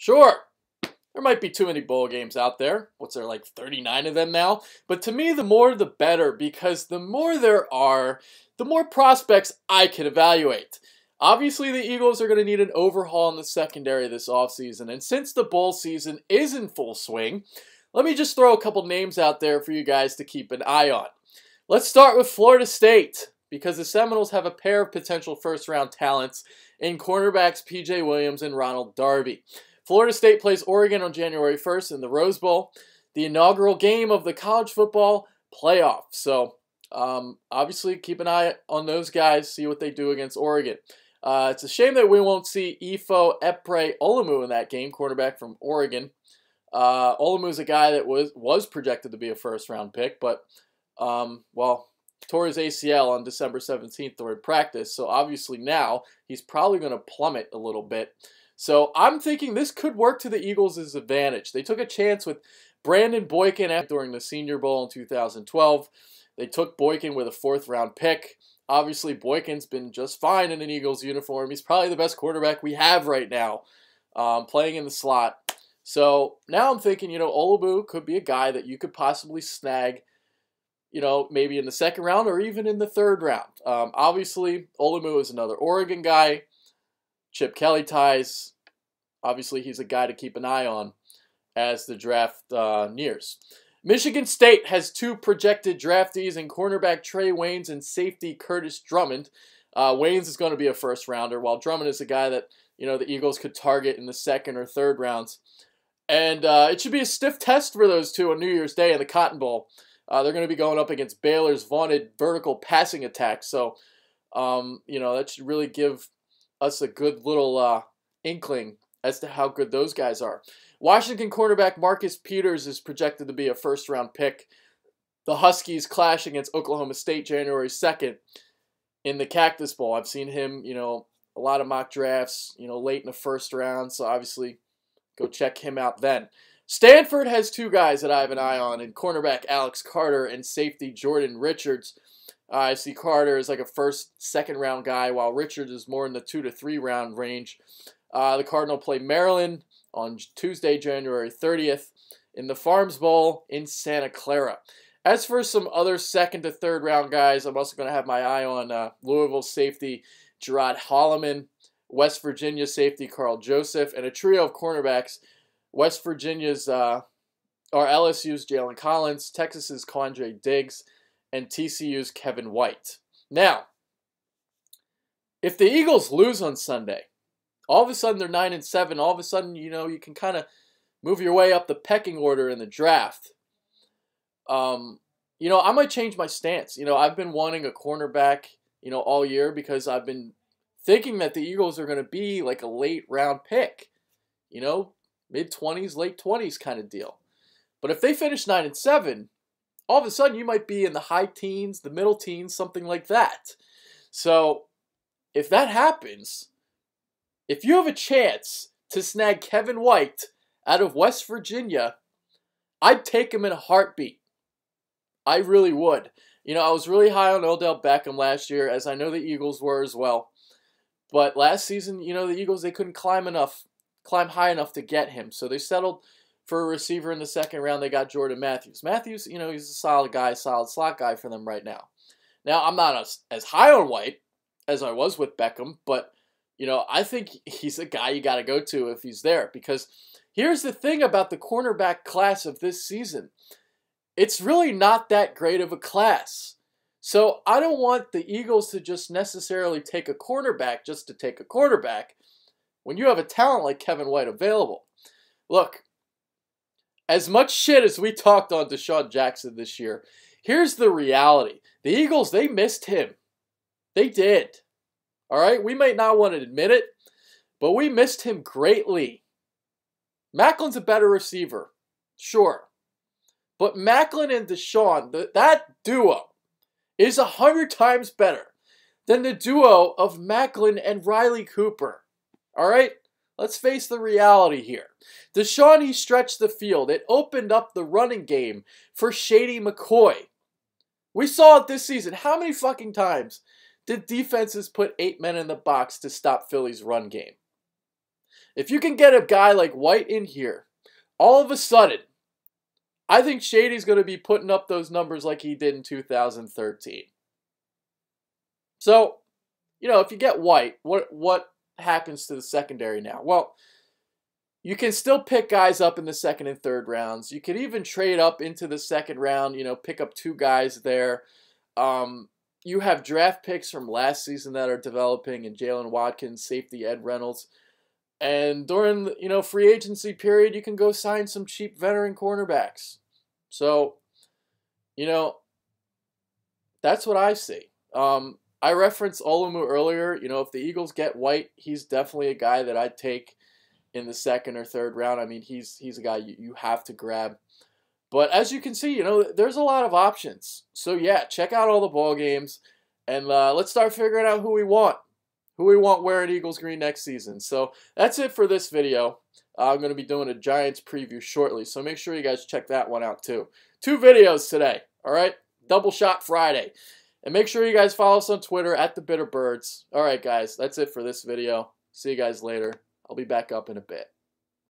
Sure, there might be too many bowl games out there. What's there, like 39 of them now? But to me, the more the better, because the more there are, the more prospects I can evaluate. Obviously, the Eagles are going to need an overhaul in the secondary this offseason. And since the bowl season is in full swing, let me just throw a couple names out there for you guys to keep an eye on. Let's start with Florida State, because the Seminoles have a pair of potential first-round talents in cornerbacks P.J. Williams and Ronald Darby. Florida State plays Oregon on January 1st in the Rose Bowl, the inaugural game of the college football playoff. So, obviously, keep an eye on those guys, see what they do against Oregon. It's a shame that we won't see Ifo Epre Olumu in that game, cornerback from Oregon. Olumu is a guy that was projected to be a first-round pick, but, tore his ACL on December 17th during practice, so obviously now he's probably going to plummet a little bit. So I'm thinking this could work to the Eagles' advantage. They took a chance with Brandon Boykin during the Senior Bowl in 2012. They took Boykin with a 4th-round pick. Obviously, Boykin's been just fine in an Eagles uniform. He's probably the best quarterback we have right now, playing in the slot. So now I'm thinking, Olubu could be a guy that you could possibly snag, maybe in the 2nd round or even in the 3rd round. Obviously, Olumu is another Oregon guy. Chip Kelly ties. Obviously, he's a guy to keep an eye on as the draft nears. Michigan State has 2 projected draftees in cornerback Trey Waynes and safety Curtis Drummond. Waynes is going to be a 1st rounder, while Drummond is a guy that the Eagles could target in the 2nd or 3rd rounds. And it should be a stiff test for those two on New Year's Day in the Cotton Bowl. They're going to be going up against Baylor's vaunted vertical passing attack. So, that should really give us a good little inkling as to how good those guys are. Washington cornerback Marcus Peters is projected to be a 1st-round pick. The Huskies clash against Oklahoma State January 2nd in the Cactus Bowl. I've seen him, a lot of mock drafts, late in the 1st round. So obviously, go check him out then. Stanford has 2 guys that I have an eye on, in cornerback Alex Carter and safety Jordan Richards. I see Carter as like a 1st, 2nd round guy, while Richards is more in the 2 to 3 round range. The Cardinal play Maryland on Tuesday, January 30th in the Farms Bowl in Santa Clara. As for some other 2nd to 3rd round guys, I'm also going to have my eye on Louisville safety Gerard Holloman, West Virginia safety Carl Joseph, and a trio of cornerbacks, West Virginia's or LSU's Jalen Collins, Texas's Quandre Diggs, and TCU's Kevin White. Now, if the Eagles lose on Sunday, all of a sudden they're 9-7. All of a sudden, you can kind of move your way up the pecking order in the draft. I might change my stance. I've been wanting a cornerback, all year, because I've been thinking that the Eagles are going to be like a late round pick. Mid-20s, late 20s kind of deal. But if they finish 9-7, all of a sudden you might be in the high teens, the middle teens, something like that. So if that happens, if you have a chance to snag Kevin White out of West Virginia, I'd take him in a heartbeat. I really would. I was really high on Odell Beckham last year, as I know the Eagles were as well. But last season, the Eagles, they couldn't climb high enough to get him. So they settled for a receiver in the 2nd round. They got Jordan Matthews. Matthews, he's a solid guy, solid slot guy for them right now. Now, I'm not as high on White as I was with Beckham, but, I think he's a guy you got to go to if he's there. Because here's the thing about the cornerback class of this season. It's really not that great of a class. So I don't want the Eagles to just necessarily take a cornerback just to take a cornerback when you have a talent like Kevin White available. Look, as much shit as we talked on Deshaun Jackson this year, here's the reality. The Eagles, they missed him. They did. All right? We might not want to admit it, but we missed him greatly. Macklin's a better receiver. Sure. But Macklin and Deshaun, that duo is 100 times better than the duo of Macklin and Riley Cooper. All right? Let's face the reality here. Deshaun, he stretched the field. It opened up the running game for Shady McCoy. We saw it this season. How many fucking times did defenses put 8 men in the box to stop Philly's run game? If you can get a guy like White in here, all of a sudden, I think Shady's going to be putting up those numbers like he did in 2013. So, if you get White, what happens to the secondary now? Well, you can still pick guys up in the second and third rounds. You could even trade up into the second round, pick up 2 guys there. You have draft picks from last season that are developing, and Jalen Watkins, safety Ed Reynolds. And during the, free agency period, you can go sign some cheap veteran cornerbacks. So, that's what I see. I referenced Olumu earlier. If the Eagles get White, he's definitely a guy that I'd take in the second or third round. I mean, he's a guy you have to grab. But as you can see, there's a lot of options. So yeah, check out all the ball games, and let's start figuring out who we want. Who we want wearing Eagles green next season. So that's it for this video. I'm going to be doing a Giants preview shortly, so make sure you guys check that one out too. 2 videos today, all right? Double Shot Friday. And make sure you guys follow us on Twitter at The Bitter Birds. All right, guys, that's it for this video. See you guys later. I'll be back up in a bit.